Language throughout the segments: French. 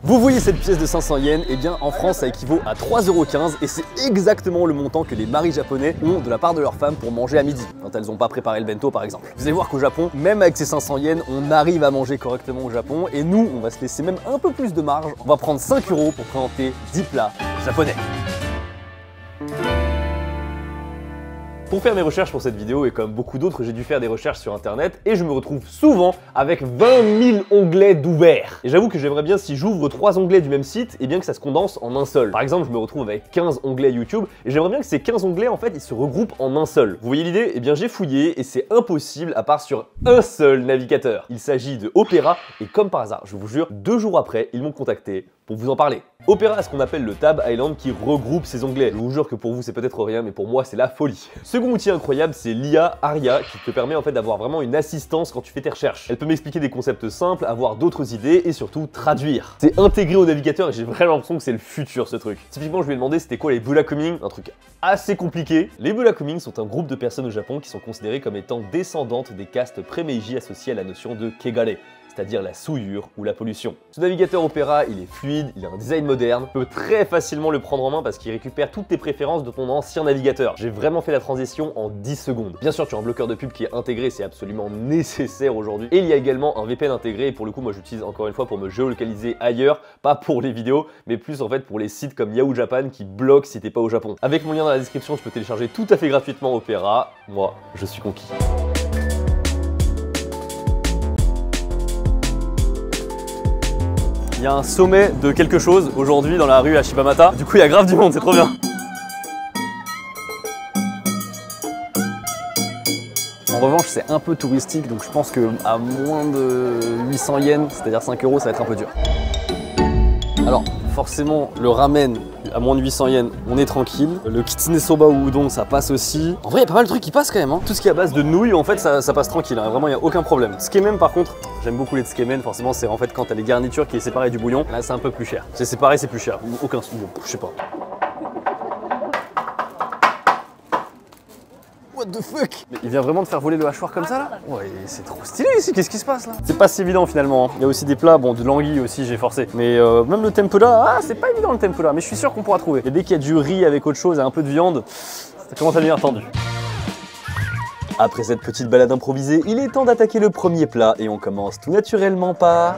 Vous voyez cette pièce de 500 yens? Eh bien en France ça équivaut à 3,15 € et c'est exactement le montant que les maris japonais ont de la part de leurs femmes pour manger à midi, quand elles n'ont pas préparé le bento par exemple. Vous allez voir qu'au Japon, même avec ces 500 yens, on arrive à manger correctement au Japon et nous, on va se laisser même un peu plus de marge. On va prendre 5 € pour présenter 10 plats japonais. Pour faire mes recherches pour cette vidéo, et comme beaucoup d'autres, j'ai dû faire des recherches sur internet et je me retrouve souvent avec 20 000 onglets d'ouverts. Et j'avoue que j'aimerais bien, si j'ouvre 3 onglets du même site, et bien que ça se condense en un seul. Par exemple, je me retrouve avec 15 onglets YouTube et j'aimerais bien que ces 15 onglets, en fait, ils se regroupent en un seul. Vous voyez l'idée? Eh bien j'ai fouillé et c'est impossible à part sur un seul navigateur. Il s'agit de Opera et comme par hasard, je vous jure, 2 jours après, ils m'ont contacté pour vous en parler. Opera a ce qu'on appelle le Tab Island qui regroupe ces onglets. Je vous jure que pour vous c'est peut-être rien, mais pour moi c'est la folie. Second outil incroyable, c'est l'IA Aria qui te permet en fait d'avoir vraiment une assistance quand tu fais tes recherches. Elle peut m'expliquer des concepts simples, avoir d'autres idées et surtout traduire. C'est intégré au navigateur et j'ai vraiment l'impression que c'est le futur ce truc. Typiquement je lui ai demandé c'était quoi les Bulakumin, un truc assez compliqué. Les Bulakumin sont un groupe de personnes au Japon qui sont considérées comme étant descendantes des castes pré-Meiji associées à la notion de Kegare, c'est-à-dire la souillure ou la pollution. Ce navigateur Opera, il est fluide, il a un design moderne, tu peux très facilement le prendre en main parce qu'il récupère toutes tes préférences de ton ancien navigateur. J'ai vraiment fait la transition en 10 secondes. Bien sûr, tu as un bloqueur de pub qui est intégré, c'est absolument nécessaire aujourd'hui. Et il y a également un VPN intégré, et pour le coup, moi j'utilise encore une fois pour me géolocaliser ailleurs, pas pour les vidéos, mais plus en fait pour les sites comme Yahoo Japan qui bloquent si t'es pas au Japon. Avec mon lien dans la description, tu peux télécharger tout à fait gratuitement Opera. Moi, je suis conquis. Il y a un sommet de quelque chose aujourd'hui dans la rue à Shibamata. Du coup, il y a grave du monde, c'est trop bien. En revanche, c'est un peu touristique, donc je pense que à moins de 800 yens, c'est-à-dire 5 €, ça va être un peu dur. Alors, forcément, le ramen à moins de 800 yens, on est tranquille. Le kitsune soba ou udon, ça passe aussi. En vrai, il y a pas mal de trucs qui passent quand même. Tout ce qui est à base de nouilles, en fait, ça passe tranquille. Vraiment, il n'y a aucun problème. Tsukemen, par contre, j'aime beaucoup les tsukemen. Forcément, c'est en fait quand t'as les garnitures qui est séparée du bouillon. Là, c'est un peu plus cher. C'est séparé, c'est plus cher. Aucun souci. Je sais pas. What the fuck? Mais il vient vraiment de faire voler le hachoir comme ça là? Ouais, c'est trop stylé ici, qu'est-ce qui se passe là? C'est pas si évident finalement. Il y a aussi des plats, bon de l'anguille aussi j'ai forcé. Mais même le tempura, c'est pas évident le tempura, mais je suis sûr qu'on pourra trouver. Et dès qu'il y a du riz avec autre chose et un peu de viande, ça commence à devenir tendu. Après cette petite balade improvisée, il est temps d'attaquer le premier plat et on commence tout naturellement par...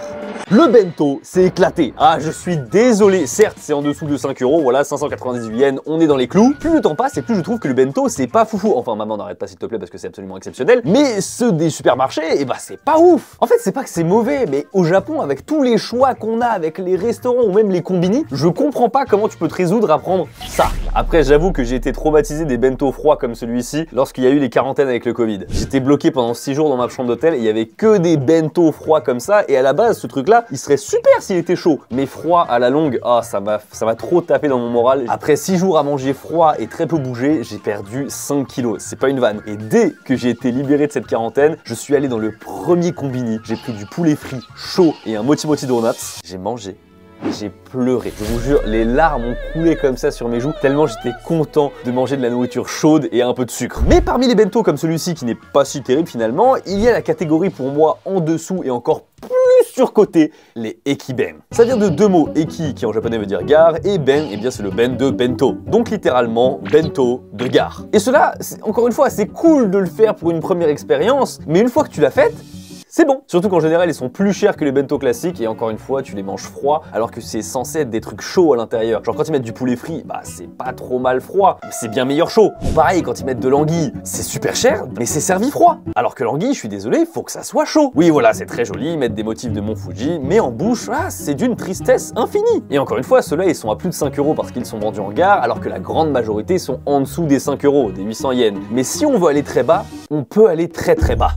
Le bento, c'est éclaté. Ah, je suis désolé. Certes, c'est en dessous de 5 €, voilà, 598 yens, on est dans les clous. Plus le temps passe et plus je trouve que le bento, c'est pas foufou. Enfin, maman, n'arrête pas s'il te plaît parce que c'est absolument exceptionnel. Mais ceux des supermarchés, eh ben, c'est pas ouf. En fait, c'est pas que c'est mauvais, mais au Japon, avec tous les choix qu'on a, avec les restaurants ou même les combini, je comprends pas comment tu peux te résoudre à prendre ça. Après, j'avoue que j'ai été traumatisé des bento froids comme celui-ci lorsqu'il y a eu les quarantaines avec le Covid. J'étais bloqué pendant 6 jours dans ma chambre d'hôtel et il y avait que des bento froids comme ça. Et à la base, ce truc-là, il serait super s'il était chaud, mais froid à la longue, ah ça m'a trop tapé dans mon moral. Après 6 jours à manger froid et très peu bouger, j'ai perdu 5 kilos, c'est pas une vanne. Et dès que j'ai été libéré de cette quarantaine, je suis allé dans le premier combini, j'ai pris du poulet frit chaud et un mochi mochi donuts, j'ai mangé. J'ai pleuré, je vous jure, les larmes ont coulé comme ça sur mes joues tellement j'étais content de manger de la nourriture chaude et un peu de sucre. Mais parmi les bento comme celui-ci qui n'est pas si terrible finalement, il y a la catégorie pour moi en dessous et encore plus surcoté, les ekiben. Ça vient de deux mots, eki qui en japonais veut dire gare et ben, et bien c'est le ben de bento. Donc littéralement bento de gare. Et cela, encore une fois, c'est cool de le faire pour une première expérience, mais une fois que tu l'as faite, c'est bon. Surtout qu'en général, ils sont plus chers que les bento classiques et encore une fois, tu les manges froids alors que c'est censé être des trucs chauds à l'intérieur. Genre quand ils mettent du poulet frit, bah c'est pas trop mal froid, mais c'est bien meilleur chaud. Ou pareil, quand ils mettent de l'anguille, c'est super cher, mais c'est servi froid. Alors que l'anguille, je suis désolé, faut que ça soit chaud. Oui, voilà, c'est très joli, ils mettent des motifs de Mont Fuji, mais en bouche, ah, c'est d'une tristesse infinie. Et encore une fois, ceux-là, ils sont à plus de 5 € parce qu'ils sont vendus en gare, alors que la grande majorité sont en dessous des 5 €, des 800 yens. Mais si on veut aller très bas, on peut aller très très bas.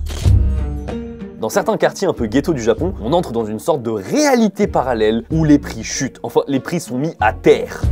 Dans certains quartiers un peu ghetto du Japon, on entre dans une sorte de réalité parallèle où les prix chutent, enfin les prix sont mis à terre.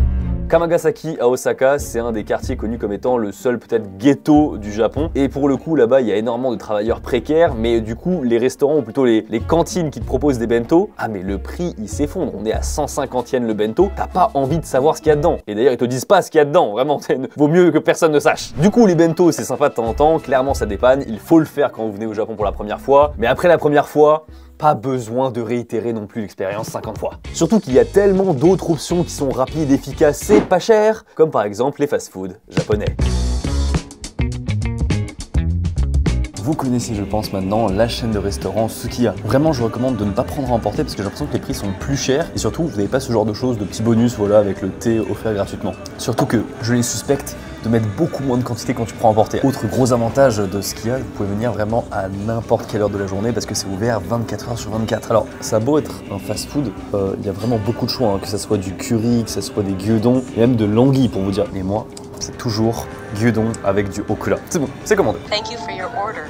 Kamagasaki à Osaka, c'est un des quartiers connus comme étant le seul peut-être ghetto du Japon. Et pour le coup, là-bas, il y a énormément de travailleurs précaires, mais du coup, les restaurants, ou plutôt les cantines qui te proposent des bento, ah mais le prix, il s'effondre. On est à 150 yens le bento, t'as pas envie de savoir ce qu'il y a dedans. Et d'ailleurs, ils te disent pas ce qu'il y a dedans, vraiment, vaut mieux que personne ne sache. Du coup, les bento, c'est sympa de temps en temps, clairement ça dépanne, il faut le faire quand vous venez au Japon pour la première fois. Mais après la première fois, Pas besoin de réitérer non plus l'expérience 50 fois. Surtout qu'il y a tellement d'autres options qui sont rapides, efficaces et pas chères, comme par exemple les fast-food japonais. Vous connaissez, je pense, maintenant la chaîne de restaurants Sukiya. Vraiment, je recommande de ne pas prendre à emporter parce que j'ai l'impression que les prix sont plus chers et surtout, vous n'avez pas ce genre de choses, de petits bonus, voilà, avec le thé offert gratuitement. Surtout que je les suspecte de mettre beaucoup moins de quantité quand tu prends à emporter. Autre gros avantage de Sukiya, vous pouvez venir vraiment à n'importe quelle heure de la journée parce que c'est ouvert 24 heures sur 24. Alors, ça a beau être un fast-food, il y a vraiment beaucoup de choix, hein, que ce soit du curry, que ce soit des gyudon et même de l'anguille pour vous dire. Mais moi, c'est toujours gyudon avec du okura. C'est bon, c'est commandé. Thank you for your order.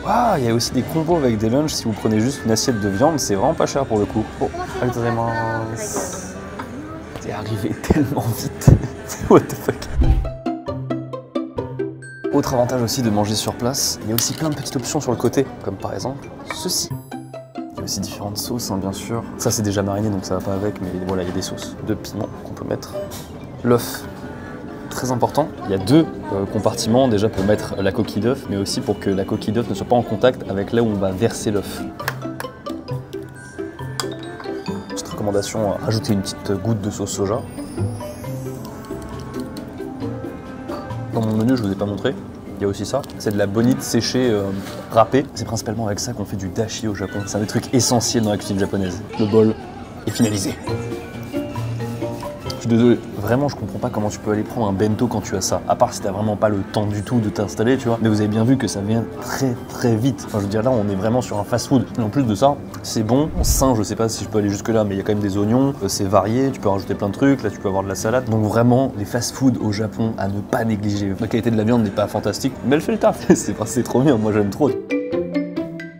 Ah, il y a aussi des combos avec des lunchs si vous prenez juste une assiette de viande, c'est vraiment pas cher pour le coup. Oh, excusez-moi. C'est arrivé tellement vite. What the fuck. Autre avantage aussi de manger sur place, il y a aussi plein de petites options sur le côté, comme par exemple ceci. Il y a aussi différentes sauces, hein, bien sûr. Ça c'est déjà mariné donc ça va pas avec, mais voilà, il y a des sauces de piment qu'on peut mettre. L'œuf. Très important, il y a deux compartiments déjà pour mettre la coquille d'œuf, mais aussi pour que la coquille d'œuf ne soit pas en contact avec là où on va verser l'œuf. Petite recommandation, rajouter une petite goutte de sauce soja. Dans mon menu, je vous ai pas montré, il y a aussi ça. C'est de la bonite séchée râpée. C'est principalement avec ça qu'on fait du dashi au Japon. C'est un des trucs essentiels dans la cuisine japonaise. Le bol est finalisé. Je suis désolé, vraiment je comprends pas comment tu peux aller prendre un bento quand tu as ça, à part si t'as vraiment pas le temps du tout de t'installer, tu vois. Mais vous avez bien vu que ça vient très vite. Enfin je veux dire là on est vraiment sur un fast-food. Et en plus de ça, c'est bon, sain, je sais pas si je peux aller jusque là, mais il y a quand même des oignons, c'est varié, tu peux rajouter plein de trucs, là tu peux avoir de la salade. Donc vraiment les fast-food au Japon à ne pas négliger. La qualité de la viande n'est pas fantastique, mais elle fait le taf. c'est trop bien, moi j'aime trop.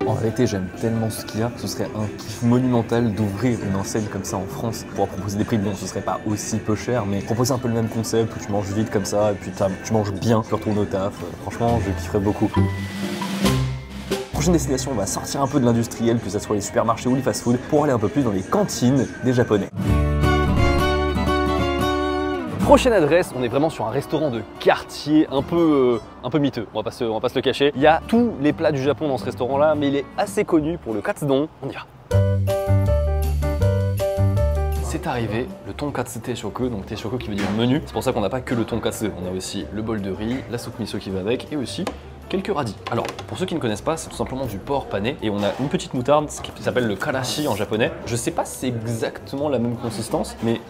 En réalité, j'aime tellement ce qu'il y a, ce serait un kiff monumental d'ouvrir une enseigne comme ça en France, pour proposer des prix, bon ce serait pas aussi peu cher, mais proposer un peu le même concept où tu manges vite comme ça, et puis tu manges bien, tu retournes au taf, franchement je kifferais beaucoup. Prochaine destination, on va sortir un peu de l'industriel, que ce soit les supermarchés ou les fast-food, pour aller un peu plus dans les cantines des Japonais. Prochaine adresse, on est vraiment sur un restaurant de quartier un peu miteux, on va pas se le cacher. Il y a tous les plats du Japon dans ce restaurant-là, mais il est assez connu pour le katsudon. On y va. C'est arrivé, le tonkatsu teishoku, donc teishoku qui veut dire menu. C'est pour ça qu'on n'a pas que le tonkatsu, on a aussi le bol de riz, la soupe miso qui va avec, et aussi quelques radis. Alors, pour ceux qui ne connaissent pas, c'est tout simplement du porc pané et on a une petite moutarde, ce qui s'appelle le karashi en japonais. Je sais pas si c'est exactement la même consistance, mais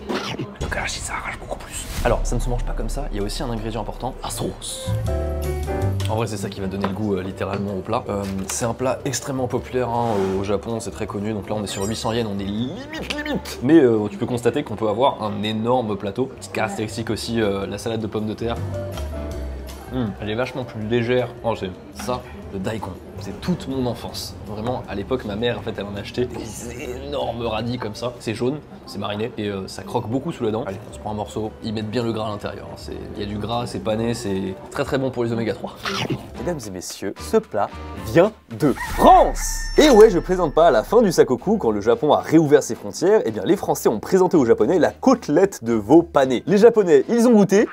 le karashi ça arrache beaucoup plus. Alors, ça ne se mange pas comme ça, il y a aussi un ingrédient important, la sauce. En vrai, c'est ça qui va donner le goût littéralement au plat. C'est un plat extrêmement populaire hein, au Japon, c'est très connu. Donc là, on est sur 800 yens, on est limite. Mais tu peux constater qu'on peut avoir un énorme plateau. Petite caractéristique aussi, la salade de pommes de terre. Elle est vachement plus légère. Oh, c'est ça, le daikon. C'est toute mon enfance. Vraiment, à l'époque, ma mère, en fait, elle en achetait des énormes radis comme ça. C'est jaune, c'est mariné et ça croque beaucoup sous la dent. Allez, on se prend un morceau. Ils mettent bien le gras à l'intérieur. Il y a du gras, c'est pané, c'est très bon pour les oméga 3. Mesdames et messieurs, ce plat vient de France. Et ouais, je plaisante pas, à la fin du Sakoku, quand le Japon a réouvert ses frontières, eh bien les Français ont présenté aux Japonais la côtelette de veau pané. Les Japonais, ils ont goûté.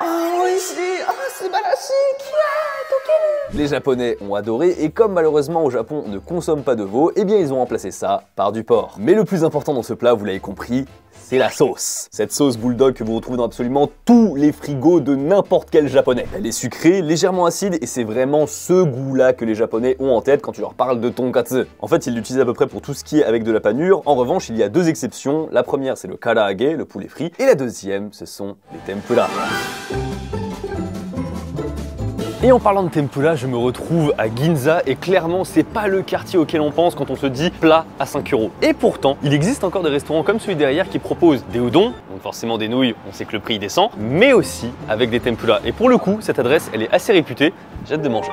Les Japonais ont adoré et comme malheureusement au Japon on ne consomme pas de veau, eh bien ils ont remplacé ça par du porc. Mais le plus important dans ce plat, vous l'avez compris, c'est la sauce. Cette sauce bulldog que vous retrouvez dans absolument tous les frigos de n'importe quel japonais. Elle est sucrée, légèrement acide et c'est vraiment ce goût-là que les Japonais ont en tête quand tu leur parles de tonkatsu. En fait, ils l'utilisent à peu près pour tout ce qui est avec de la panure. En revanche, il y a deux exceptions. La première, c'est le karaage, le poulet frit, et la deuxième, ce sont les tempura. Et en parlant de tempura, je me retrouve à Ginza et clairement c'est pas le quartier auquel on pense quand on se dit plat à 5 €. Et pourtant, il existe encore des restaurants comme celui derrière qui proposent des udon, donc forcément des nouilles, on sait que le prix descend, mais aussi avec des tempura. Et pour le coup, cette adresse, elle est assez réputée, j'ai hâte de manger.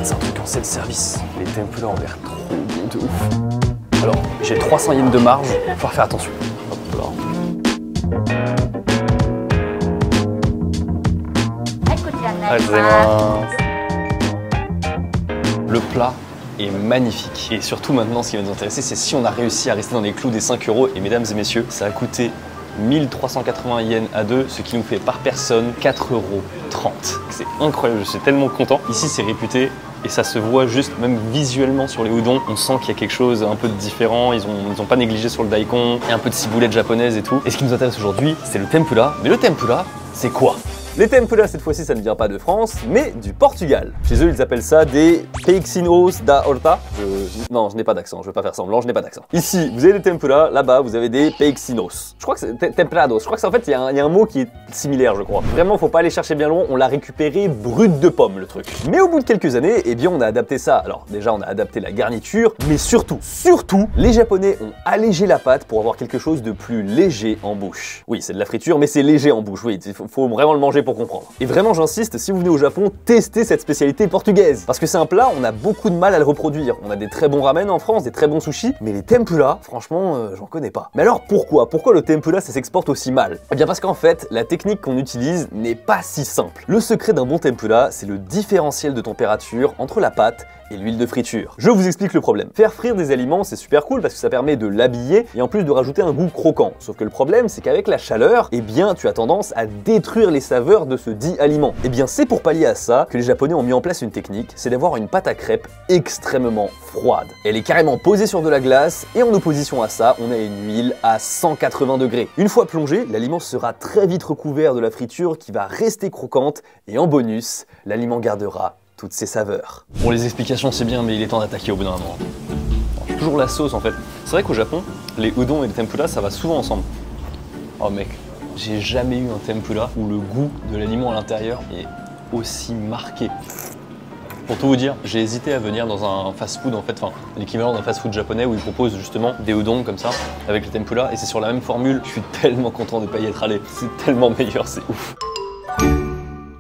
C'est un truc en self-service, les tempura ont l'air trop bons de ouf. Alors, j'ai 300 yens de marge, il va falloir faire attention. Hop là. Le plat est magnifique et surtout maintenant ce qui va nous intéresser c'est si on a réussi à rester dans les clous des 5 €. Et mesdames et messieurs, ça a coûté 1380 yens à deux, ce qui nous fait par personne 4,30 €. c'est incroyable, je suis tellement content. Ici c'est réputé et ça se voit juste, même visuellement sur les udon, on sent qu'il y a quelque chose un peu de différent, ils ont pas négligé sur le daikon, il y a un peu de ciboulette japonaise et tout. Et ce qui nous intéresse aujourd'hui, c'est le tempura. Mais le tempura, c'est quoi? Les tempura, cette fois-ci, ça ne vient pas de France, mais du Portugal. Chez eux, ils appellent ça des peixinhos da horta. Non, je n'ai pas d'accent, je vais pas faire semblant, je n'ai pas d'accent. Ici, vous avez des tempura, là-bas, vous avez des peixinhos. Je crois que c'est temprados. Je crois que c'est en fait, il y a un mot qui est similaire, je crois. Vraiment, faut pas aller chercher bien loin, on l'a récupéré brut de pomme, le truc. Mais au bout de quelques années, eh bien, on a adapté ça. Alors, déjà, on a adapté la garniture, mais surtout, les Japonais ont allégé la pâte pour avoir quelque chose de plus léger en bouche. Oui, c'est de la friture, mais c'est léger en bouche, oui, faut vraiment le manger pour comprendre. Et vraiment, j'insiste, si vous venez au Japon, testez cette spécialité portugaise. Parce que c'est un plat, on a beaucoup de mal à le reproduire. On a des très bons ramen en France, des très bons sushis, mais les tempura, franchement, j'en connais pas. Mais alors pourquoi le tempura, ça s'exporte aussi mal? Eh bien parce qu'en fait, la technique qu'on utilise n'est pas si simple. Le secret d'un bon tempura, c'est le différentiel de température entre la pâte et l'huile de friture. Je vous explique le problème. Faire frire des aliments, c'est super cool parce que ça permet de l'habiller et en plus de rajouter un goût croquant. Sauf que le problème, c'est qu'avec la chaleur, eh bien, tu as tendance à détruire les saveurs de ce dit aliment. Eh bien, c'est pour pallier à ça que les Japonais ont mis en place une technique, c'est d'avoir une pâte à crêpes extrêmement froide. Elle est carrément posée sur de la glace et en opposition à ça, on a une huile à 180 degrés. Une fois plongé, l'aliment sera très vite recouvert de la friture qui va rester croquante et en bonus, l'aliment gardera toutes ses saveurs. Bon, les explications c'est bien, mais il est temps d'attaquer au bout d'un moment. Toujours la sauce en fait. C'est vrai qu'au Japon, les udon et les tempura, ça va souvent ensemble. Oh mec, j'ai jamais eu un tempura où le goût de l'aliment à l'intérieur est aussi marqué. Pour tout vous dire, j'ai hésité à venir dans un fast-food en fait, enfin l'équivalent d'un fast-food japonais où ils proposent justement des udon comme ça avec le tempura et c'est sur la même formule. Je suis tellement content de ne pas y être allé. C'est tellement meilleur, c'est ouf.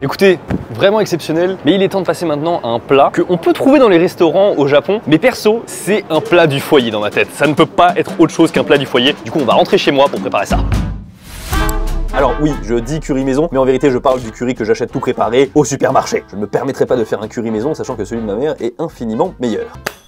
Écoutez, vraiment exceptionnel, mais il est temps de passer maintenant à un plat qu'on peut trouver dans les restaurants au Japon. Mais perso, c'est un plat du foyer dans ma tête. Ça ne peut pas être autre chose qu'un plat du foyer. Du coup, on va rentrer chez moi pour préparer ça. Alors oui, je dis curry maison, mais en vérité je parle du curry que j'achète tout préparé au supermarché. Je ne me permettrai pas de faire un curry maison, sachant que celui de ma mère est infiniment meilleur.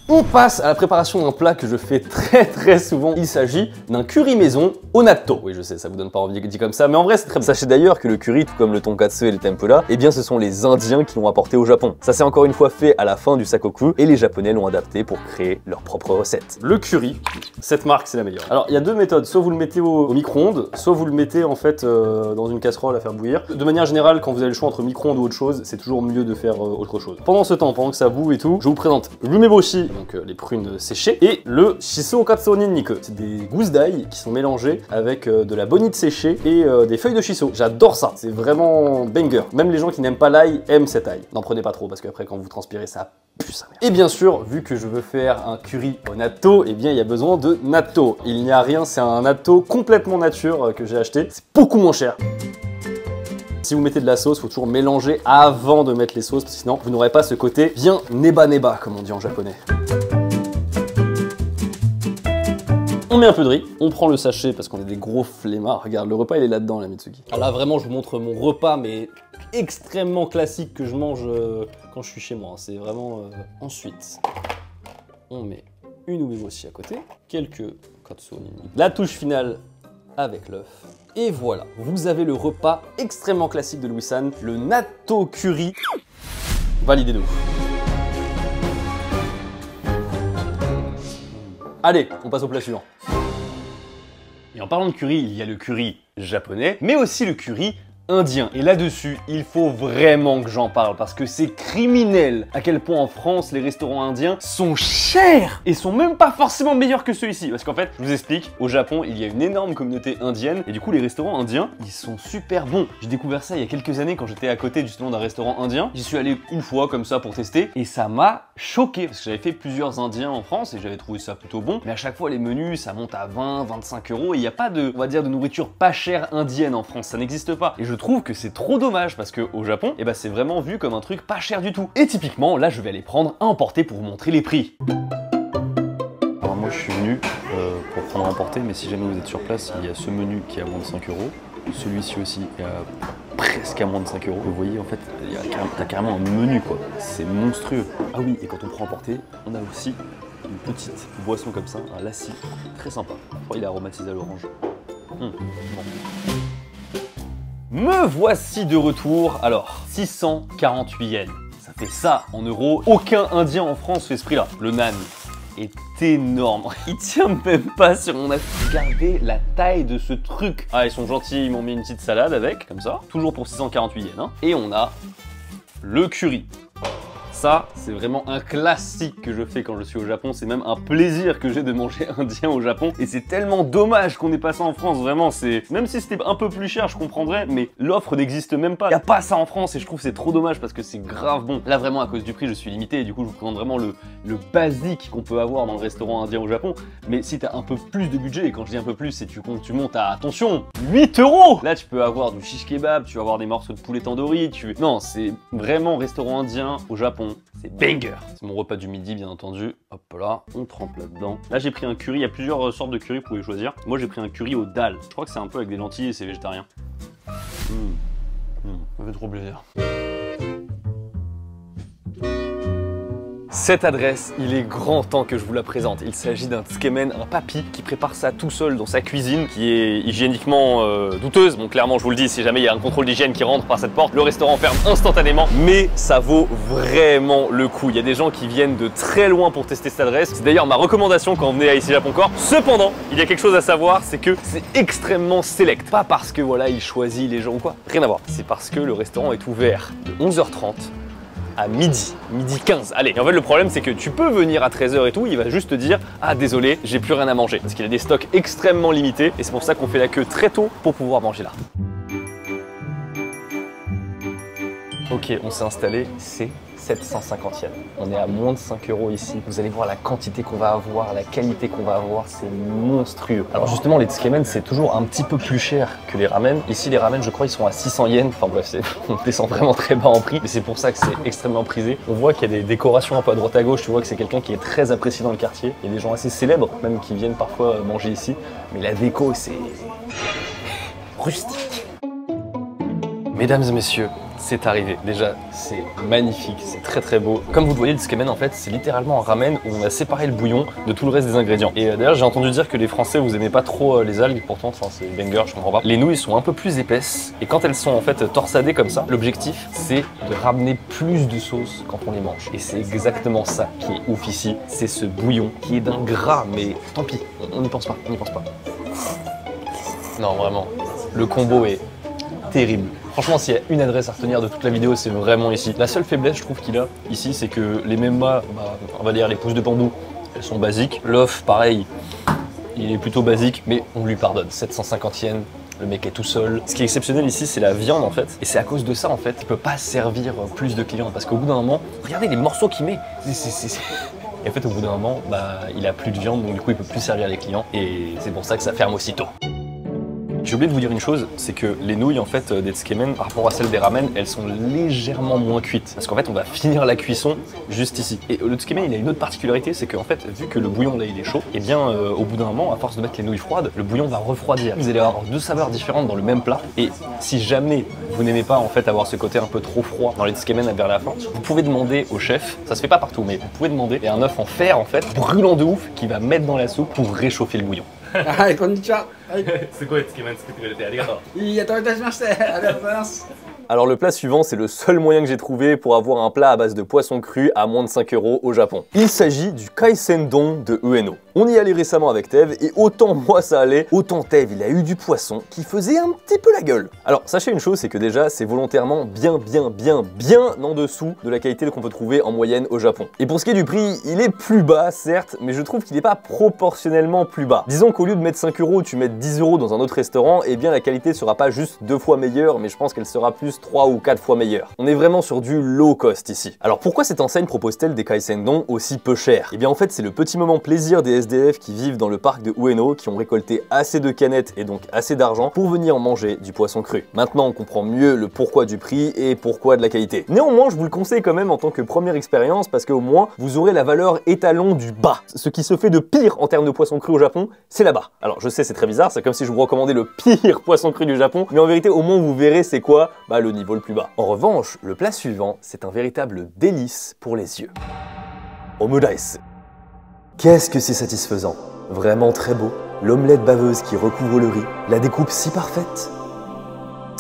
On passe à la préparation d'un plat que je fais très souvent. Il s'agit d'un curry maison au natto. Oui, je sais, ça vous donne pas envie dit comme ça, mais en vrai c'est très bon. Sachez d'ailleurs que le curry, tout comme le tonkatsu et le tempura, eh bien ce sont les Indiens qui l'ont apporté au Japon. Ça s'est encore une fois fait à la fin du sakoku et les Japonais l'ont adapté pour créer leur propre recette. Le curry, cette marque c'est la meilleure. Alors il y a deux méthodes, soit vous le mettez au micro-ondes, soit vous le mettez en fait dans une casserole à faire bouillir. De manière générale, quand vous avez le choix entre micro-ondes ou autre chose, c'est toujours mieux de faire autre chose. Pendant ce temps, pendant que ça bout et tout, je vous présente l'umeboshi, donc les prunes séchées, et le shiso katsu ninniku. C'est des gousses d'ail qui sont mélangées avec de la bonite séchée et des feuilles de shiso. J'adore ça, c'est vraiment banger. Même les gens qui n'aiment pas l'ail aiment cet ail. N'en prenez pas trop parce qu'après quand vous transpirez ça pue sa mère. Et bien sûr, vu que je veux faire un curry au natto, eh bien il y a besoin de natto. Il n'y a rien, c'est un natto complètement nature que j'ai acheté. C'est beaucoup moins cher. Si vous mettez de la sauce, il faut toujours mélanger avant de mettre les sauces, parce que sinon vous n'aurez pas ce côté bien neba comme on dit en japonais. On met un peu de riz, on prend le sachet parce qu'on est des gros flemmards. Regarde, le repas il est là-dedans la Mitsuki. Alors là vraiment je vous montre mon repas mais extrêmement classique que je mange quand je suis chez moi. C'est vraiment... Ensuite, on met une umeboshi à côté, quelques katsu ninniku, la touche finale avec l'œuf. Et voilà, vous avez le repas extrêmement classique de Louis-san, le natto curry. Validé de ouf. Allez, on passe au plat suivant. Et en parlant de curry, il y a le curry japonais, mais aussi le curry indien. Et là-dessus, il faut vraiment que j'en parle parce que c'est criminel à quel point en France, les restaurants indiens sont chers et sont même pas forcément meilleurs que ceux-ci. Parce qu'en fait, je vous explique, au Japon, il y a une énorme communauté indienne et du coup, les restaurants indiens, ils sont super bons. J'ai découvert ça il y a quelques années quand j'étais à côté justement d'un restaurant indien. J'y suis allé une fois comme ça pour tester et ça m'a choqué parce que j'avais fait plusieurs indiens en France et j'avais trouvé ça plutôt bon. Mais à chaque fois, les menus, ça monte à 20, 25 € et il n'y a pas de, on va dire, de nourriture pas chère indienne en France. Ça n'existe pas. Et je trouve que c'est trop dommage parce qu'au Japon, eh ben, c'est vraiment vu comme un truc pas cher du tout. Et typiquement, là, je vais aller prendre à emporter pour vous montrer les prix. Alors moi, je suis venu pour prendre à emporter, mais si jamais vous êtes sur place, il y a ce menu qui est à moins de 5 €. Celui-ci aussi est à presque à moins de 5 €. Vous voyez, en fait, t'as carrément un menu, quoi. C'est monstrueux. Ah oui, et quand on prend à emporter, on a aussi une petite boisson comme ça, un lassi, très sympa. Je crois qu'il est aromatisé à l'orange. Bon. Me voici de retour. Alors, 648 yens. Ça fait ça en euros. Aucun Indien en France fait ce prix-là. Le nan est énorme. Il tient même pas sur mon assiette. Regardez la taille de ce truc. Ah, ils sont gentils, ils m'ont mis une petite salade avec, comme ça. Toujours pour 648 yens. Hein. Et on a le curry. Ça, c'est vraiment un classique que je fais quand je suis au Japon. C'est même un plaisir que j'ai de manger indien au Japon. Et c'est tellement dommage qu'on ait pas ça en France. Vraiment, c'est même si c'était un peu plus cher, je comprendrais. Mais l'offre n'existe même pas. Il n'y a pas ça en France et je trouve que c'est trop dommage parce que c'est grave bon. Là, vraiment, à cause du prix, je suis limité. Et du coup, je vous présente vraiment le basique qu'on peut avoir dans le restaurant indien au Japon. Mais si tu as un peu plus de budget, et quand je dis un peu plus, c'est tu montes à, attention, 8 €. Là, tu peux avoir du shish kebab, tu vas avoir des morceaux de poulet tandoori. Non, c'est vraiment restaurant indien au Japon. C'est banger. C'est mon repas du midi, bien entendu. Hop là, on trempe là-dedans. Là, j'ai pris un curry. Il y a plusieurs sortes de curry, vous pouvez choisir. Moi, j'ai pris un curry au dal. Je crois que c'est un peu avec des lentilles et c'est végétarien. Ça fait trop plaisir. Cette adresse, il est grand temps que je vous la présente. Il s'agit d'un tsukemen, un papy qui prépare ça tout seul dans sa cuisine, qui est hygiéniquement douteuse. Bon, clairement, je vous le dis, si jamais il y a un contrôle d'hygiène qui rentre par cette porte, le restaurant ferme instantanément. Mais ça vaut vraiment le coup. Il y a des gens qui viennent de très loin pour tester cette adresse. C'est d'ailleurs ma recommandation quand on venait à Ici Japon Corps. Cependant, il y a quelque chose à savoir, c'est que c'est extrêmement select. Pas parce que voilà, il choisit les gens ou quoi. Rien à voir. C'est parce que le restaurant est ouvert de 11h30 à midi 15. Allez, et en fait le problème c'est que tu peux venir à 13h et tout, il va juste te dire « Ah désolé, j'ai plus rien à manger » parce qu'il a des stocks extrêmement limités et c'est pour ça qu'on fait la queue très tôt pour pouvoir manger là. Ok, on s'est installé, c'est 750 yens. On est à moins de 5 € ici. Vous allez voir la quantité qu'on va avoir, la qualité qu'on va avoir, c'est monstrueux. Alors justement, les tsukemen, c'est toujours un petit peu plus cher que les ramen. Ici, les ramen, je crois, ils sont à 600 yens. Enfin bref, on descend vraiment très bas en prix, mais c'est pour ça que c'est extrêmement prisé. On voit qu'il y a des décorations un peu à droite à gauche. Tu vois que c'est quelqu'un qui est très apprécié dans le quartier. Il y a des gens assez célèbres, même qui viennent parfois manger ici. Mais la déco, c'est rustique. Mesdames et messieurs, c'est arrivé. Déjà, c'est magnifique, c'est très très beau. Comme vous le voyez, le tsukemen, en fait, c'est littéralement un ramen où on a séparé le bouillon de tout le reste des ingrédients. Et d'ailleurs, j'ai entendu dire que les Français, vous aimez pas trop les algues, pourtant, c'est banger, je comprends pas. Les nouilles sont un peu plus épaisses, et quand elles sont en fait torsadées comme ça, l'objectif, c'est de ramener plus de sauce quand on les mange. Et c'est exactement ça qui est ouf ici, c'est ce bouillon qui est d'un gras, mais tant pis, on n'y pense pas, on n'y pense pas. Non, vraiment, le combo est terrible. Franchement, s'il y a une adresse à retenir de toute la vidéo, c'est vraiment ici. La seule faiblesse, je trouve, qu'il a ici, c'est que les memma, on va dire les pousses de bambou, elles sont basiques. L'œuf, pareil, il est plutôt basique, mais on lui pardonne. 750 yens, le mec est tout seul. Ce qui est exceptionnel ici, c'est la viande en fait. Et c'est à cause de ça, en fait, il peut pas servir plus de clients. Parce qu'au bout d'un moment, regardez les morceaux qu'il met. Et en fait, au bout d'un moment, il a plus de viande, donc du coup, il peut plus servir les clients. Et c'est pour ça que ça ferme aussitôt. J'ai oublié de vous dire une chose, c'est que les nouilles en fait des tsukemen par rapport à celles des ramen, elles sont légèrement moins cuites. Parce qu'en fait on va finir la cuisson juste ici. Et le tsukemen il a une autre particularité, c'est qu'en fait vu que le bouillon là il est chaud, et bien au bout d'un moment, à force de mettre les nouilles froides, le bouillon va refroidir. Vous allez avoir deux saveurs différentes dans le même plat. Et si jamais vous n'aimez pas en fait avoir ce côté un peu trop froid dans les tsukemen vers la fin, vous pouvez demander au chef, ça se fait pas partout, mais vous pouvez demander, et un œuf en fer en fait, brûlant de ouf, qui va mettre dans la soupe pour réchauffer le bouillon. Hi, konnichiwa. Alors le plat suivant, c'est le seul moyen que j'ai trouvé pour avoir un plat à base de poisson cru à moins de 5 € au Japon. Il s'agit du kaisendon de Ueno. On y allait récemment avec Tev et autant moi ça allait, autant Tev il a eu du poisson qui faisait un petit peu la gueule. Alors sachez une chose, c'est que déjà c'est volontairement bien en dessous de la qualité qu'on peut trouver en moyenne au Japon. Et pour ce qui est du prix, il est plus bas certes, mais je trouve qu'il n'est pas proportionnellement plus bas. Disons qu'au lieu de mettre 5 € tu mets 10 € dans un autre restaurant, et bien la qualité sera pas juste 2 fois meilleure, mais je pense qu'elle sera plus 3 ou 4 fois meilleure. On est vraiment sur du low cost ici. Alors pourquoi cette enseigne propose-t-elle des kaisendon aussi peu chers? Et bien en fait c'est le petit moment plaisir des SDF qui vivent dans le parc de Ueno, qui ont récolté assez de canettes et donc assez d'argent pour venir manger du poisson cru. Maintenant on comprend mieux le pourquoi du prix et pourquoi de la qualité. Néanmoins je vous le conseille quand même en tant que première expérience, parce qu'au moins vous aurez la valeur étalon du bas. Ce qui se fait de pire en termes de poisson cru au Japon, c'est là-bas. Alors je sais c'est très bizarre, c'est comme si je vous recommandais le pire poisson cru du Japon, mais en vérité au moins vous verrez c'est quoi le niveau le plus bas. En revanche, le plat suivant, c'est un véritable délice pour les yeux. Omurice. Qu'est-ce que c'est satisfaisant. Vraiment très beau. L'omelette baveuse qui recouvre le riz, la découpe si parfaite.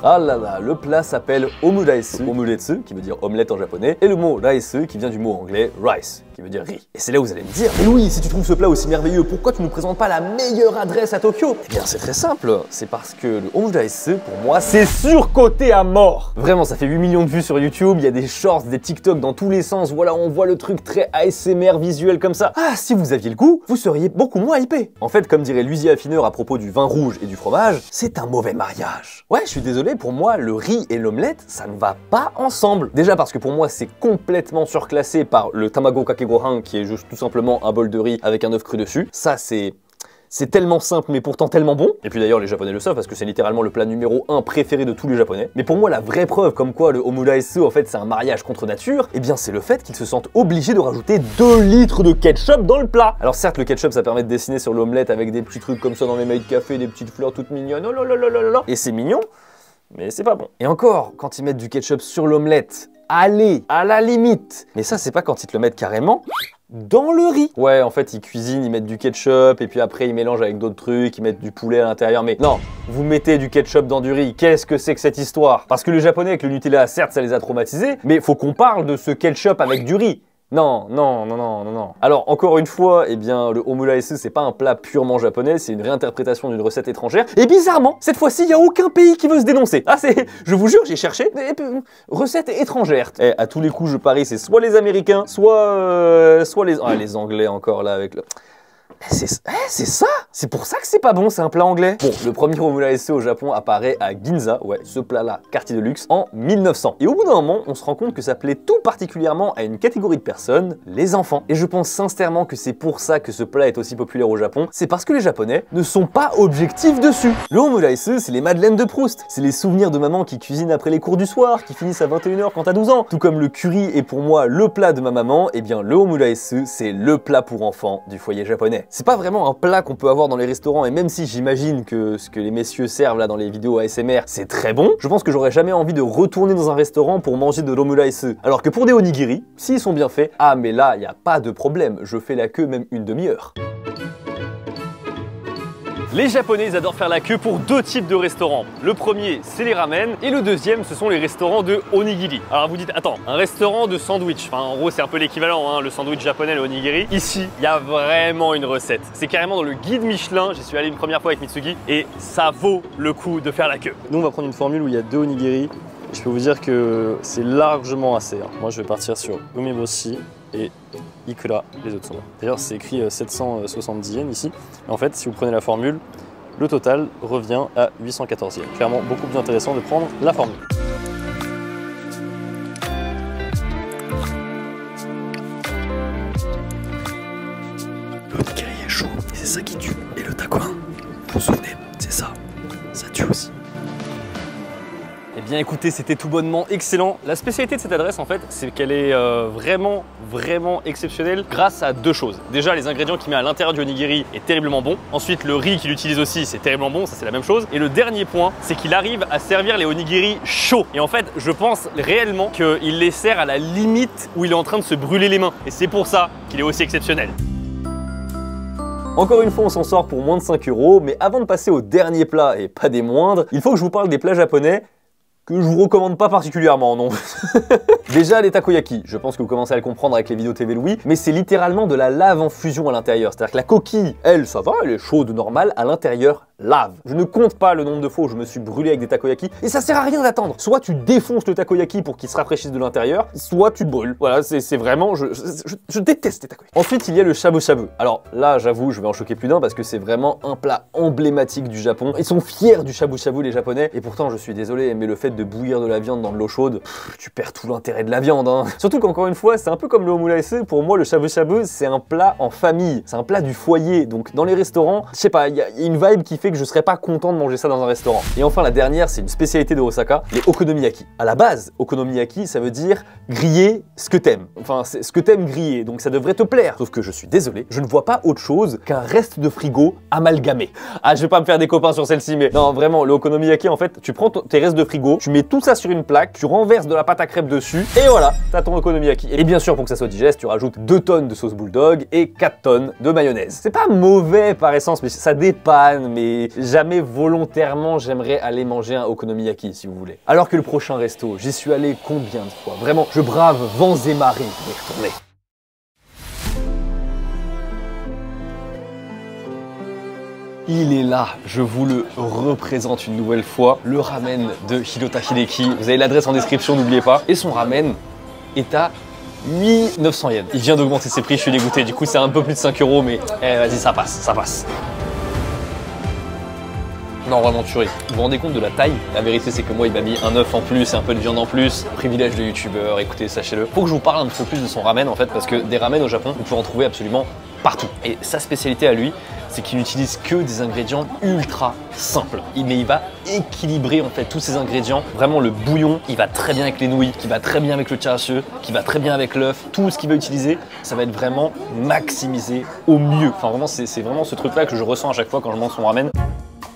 Ah là là, le plat s'appelle omuratsu, omuretsu qui veut dire omelette en japonais, et le mot raisu qui vient du mot anglais rice, qui veut dire riz. Et c'est là où vous allez me dire, mais Louis, si tu trouves ce plat aussi merveilleux, pourquoi tu ne nous présentes pas la meilleure adresse à Tokyo? Eh bien c'est très simple, c'est parce que le omuratsu, pour moi, c'est surcoté à mort. Vraiment, ça fait 8 millions de vues sur YouTube, il y a des shorts, des TikTok dans tous les sens, voilà, on voit le truc très ASMR visuel comme ça. Ah, si vous aviez le goût, vous seriez beaucoup moins hypé. En fait, comme dirait l'huissier affineur à propos du vin rouge et du fromage, c'est un mauvais mariage. Ouais, je suis désolé, pour moi, le riz et l'omelette, ça ne va pas ensemble. Déjà parce que pour moi, c'est complètement surclassé par le tamago kake gohan, qui est juste tout simplement un bol de riz avec un œuf cru dessus. Ça, c'est tellement simple mais pourtant tellement bon. Et puis d'ailleurs les japonais le savent parce que c'est littéralement le plat numéro 1 préféré de tous les japonais. Mais pour moi la vraie preuve comme quoi le omuratsu en fait c'est un mariage contre nature, eh bien c'est le fait qu'ils se sentent obligés de rajouter 2 litres de ketchup dans le plat. Alors certes le ketchup ça permet de dessiner sur l'omelette avec des petits trucs comme ça dans les mailles de café, des petites fleurs toutes mignonnes, oh là là là là là. Et c'est mignon, mais c'est pas bon. Et encore, quand ils mettent du ketchup sur l'omelette, allez, à la limite. Mais ça c'est pas quand ils te le mettent carrément dans le riz. Ouais, en fait, ils cuisinent, ils mettent du ketchup, et puis après, ils mélangent avec d'autres trucs, ils mettent du poulet à l'intérieur. Mais non, vous mettez du ketchup dans du riz. Qu'est-ce que c'est que cette histoire? Parce que les Japonais, avec le Nutella, certes, ça les a traumatisés, mais faut qu'on parle de ce ketchup avec du riz. Non, non, non, non, non, non. Alors, encore une fois, eh bien, le omuratsu, c'est pas un plat purement japonais, c'est une réinterprétation d'une recette étrangère. Et bizarrement, cette fois-ci, il n'y a aucun pays qui veut se dénoncer. Ah, je vous jure, j'ai cherché recette étrangère. Et à tous les coups, je parie, c'est soit les Américains, soit les... Ah, les Anglais encore, là, avec le... C'est ça. C'est pour ça que c'est pas bon, c'est un plat anglais. Bon, le premier omuratsu au Japon apparaît à Ginza, ouais, ce plat-là, quartier de luxe, en 1900. Et au bout d'un moment, on se rend compte que ça plaît tout particulièrement à une catégorie de personnes, les enfants. Et je pense sincèrement que c'est pour ça que ce plat est aussi populaire au Japon, c'est parce que les Japonais ne sont pas objectifs dessus. Le omuratsu, c'est les madeleines de Proust. C'est les souvenirs de maman qui cuisine après les cours du soir, qui finissent à 21 h quand t'as 12 ans. Tout comme le curry est pour moi le plat de ma maman, eh bien le omuratsu, c'est le plat pour enfants du foyer japonais. C'est pas vraiment un plat qu'on peut avoir dans les restaurants, et même si j'imagine que ce que les messieurs servent là dans les vidéos ASMR, c'est très bon, je pense que j'aurais jamais envie de retourner dans un restaurant pour manger de l'omuratsu. Alors que pour des onigiri, s'ils sont bien faits, ah mais là, y a pas de problème, je fais la queue même une demi-heure. Les Japonais, ils adorent faire la queue pour 2 types de restaurants. Le premier, c'est les ramen, et le deuxième, ce sont les restaurants de onigiri. Alors vous dites, attends, un restaurant de sandwich, enfin en gros c'est un peu l'équivalent, hein, le sandwich japonais, le onigiri. Ici, il y a vraiment une recette. C'est carrément dans le guide Michelin, j'y suis allé une première fois avec Mitsugi, et ça vaut le coup de faire la queue. Nous on va prendre une formule où il y a 2 onigiri. Je peux vous dire que c'est largement assez. Hein. Moi je vais partir sur umeboshi et ikura, les autres sont là. D'ailleurs c'est écrit 770 yens ici. En fait si vous prenez la formule, le total revient à 814 yens. Clairement beaucoup plus intéressant de prendre la formule. Le onigiri est chaud et c'est ça qui tue. Et le takoin, vous vous souvenez, c'est ça, ça tue aussi. Eh bien écoutez, c'était tout bonnement excellent. La spécialité de cette adresse en fait, c'est qu'elle est vraiment exceptionnelle grâce à 2 choses. Déjà, les ingrédients qu'il met à l'intérieur du onigiri est terriblement bon. Ensuite, le riz qu'il utilise aussi, c'est terriblement bon, ça c'est la même chose. Et le dernier point, c'est qu'il arrive à servir les onigiri chauds. Et en fait, je pense réellement qu'il les sert à la limite où il est en train de se brûler les mains. Et c'est pour ça qu'il est aussi exceptionnel. Encore une fois, on s'en sort pour moins de 5 €, mais avant de passer au dernier plat, et pas des moindres, il faut que je vous parle des plats japonais que je vous recommande pas particulièrement, non. Déjà les takoyaki, je pense que vous commencez à le comprendre avec les vidéos TV Louis, mais c'est littéralement de la lave en fusion à l'intérieur. C'est-à-dire que la coquille, elle, ça va, elle est chaude, normale, à l'intérieur, lave. Je ne compte pas le nombre de fois où je me suis brûlé avec des takoyaki, et ça sert à rien d'attendre. Soit tu défonces le takoyaki pour qu'il se rafraîchisse de l'intérieur, soit tu te brûles. Voilà, c'est vraiment, je déteste les takoyaki. Ensuite, il y a le shabu shabu. Alors là, j'avoue, je vais en choquer plus d'un parce que c'est vraiment un plat emblématique du Japon. Ils sont fiers du shabu shabu, les Japonais, et pourtant, je suis désolé, mais le fait de bouillir de la viande dans de l'eau chaude, tu perds tout l'intérêt de la viande, hein. Surtout qu'encore une fois, c'est un peu comme le omuratsu, pour moi le shabu shabu, c'est un plat en famille, c'est un plat du foyer, donc dans les restaurants, je sais pas, il y a une vibe qui fait que je serais pas content de manger ça dans un restaurant. Et enfin la dernière, c'est une spécialité de Osaka, les okonomiyaki. À la base, okonomiyaki, ça veut dire griller ce que t'aimes, enfin c'est ce que t'aimes griller, donc ça devrait te plaire. Sauf que je suis désolé, je ne vois pas autre chose qu'un reste de frigo amalgamé. Ah, je vais pas me faire des copains sur celle-ci, mais non, vraiment, le okonomiyaki, en fait, tu prends tes restes de frigo, tu mets tout ça sur une plaque, tu renverses de la pâte à crêpes dessus, Et voilà, t'as ton okonomiyaki. Et bien sûr, pour que ça soit digeste, tu rajoutes 2 tonnes de sauce bulldog et 4 tonnes de mayonnaise. C'est pas mauvais par essence, mais ça dépanne, mais jamais volontairement j'aimerais aller manger un okonomiyaki, si vous voulez. Alors que le prochain resto, j'y suis allé combien de fois? Vraiment, je brave vents et marées pour y retourner. Il est là, je vous le représente une nouvelle fois, le ramen de Hirota Hideki. Vous avez l'adresse en description, n'oubliez pas. Et son ramen est à 8900 yens. Il vient d'augmenter ses prix, je suis dégoûté. Du coup, c'est un peu plus de 5 €, mais vas-y, ça passe, ça passe. Non, vraiment tuerie. Vous vous rendez compte de la taille? La vérité, c'est que moi, il m'a mis un œuf en plus et un peu de viande en plus. Privilège de youtubeur, écoutez, sachez-le. Faut que je vous parle un petit peu plus de son ramen, en fait, parce que des ramen au Japon, vous pouvez en trouver absolument partout. Et sa spécialité à lui, c'est qu'il n'utilise que des ingrédients ultra simples. Mais il va équilibrer en fait tous ces ingrédients. Vraiment le bouillon, il va très bien avec les nouilles, qui va très bien avec le charasu, qui va très bien avec l'œuf. Tout ce qu'il va utiliser, ça va être vraiment maximisé au mieux. Enfin vraiment, c'est vraiment ce truc-là que je ressens à chaque fois quand je mange son ramen.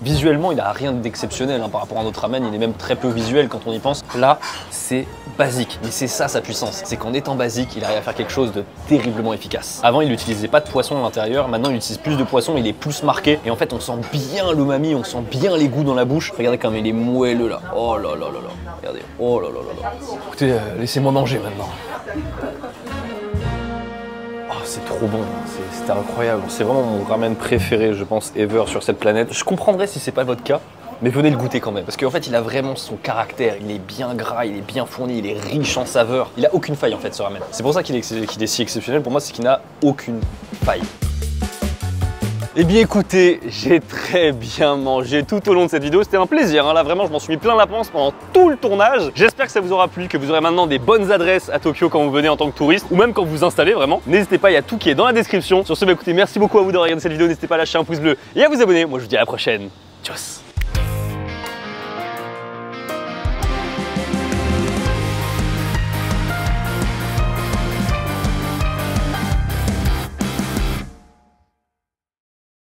Visuellement, il n'a rien d'exceptionnel par rapport à notre ramen, il est même très peu visuel quand on y pense. Là, c'est basique, mais c'est ça sa puissance. C'est qu'en étant basique, il arrive à faire quelque chose de terriblement efficace. Avant, il n'utilisait pas de poisson à l'intérieur, maintenant il utilise plus de poisson, il est plus marqué. Et en fait, on sent bien l'umami, on sent bien les goûts dans la bouche. Regardez comme il est moelleux là. Oh là là là là. Regardez. Oh là là là là. Écoutez, laissez-moi manger maintenant. C'est trop bon, c'était incroyable. C'est vraiment mon ramen préféré, je pense, ever sur cette planète. Je comprendrais si c'est pas votre cas, mais venez le goûter quand même. Parce qu'en fait, il a vraiment son caractère. Il est bien gras, il est bien fourni, il est riche en saveurs. Il a aucune faille en fait, ce ramen. C'est pour ça qu'il est si exceptionnel. Pour moi, c'est qu'il n'a aucune faille. Eh bien écoutez, j'ai très bien mangé tout au long de cette vidéo, c'était un plaisir, hein. Là vraiment je m'en suis mis plein la panse pendant tout le tournage. J'espère que ça vous aura plu, que vous aurez maintenant des bonnes adresses à Tokyo quand vous venez en tant que touriste, ou même quand vous vous installez vraiment. N'hésitez pas, il y a tout qui est dans la description. Sur ce, bah écoutez, merci beaucoup à vous d'avoir regardé cette vidéo, n'hésitez pas à lâcher un pouce bleu et à vous abonner. Moi je vous dis à la prochaine, tchuss.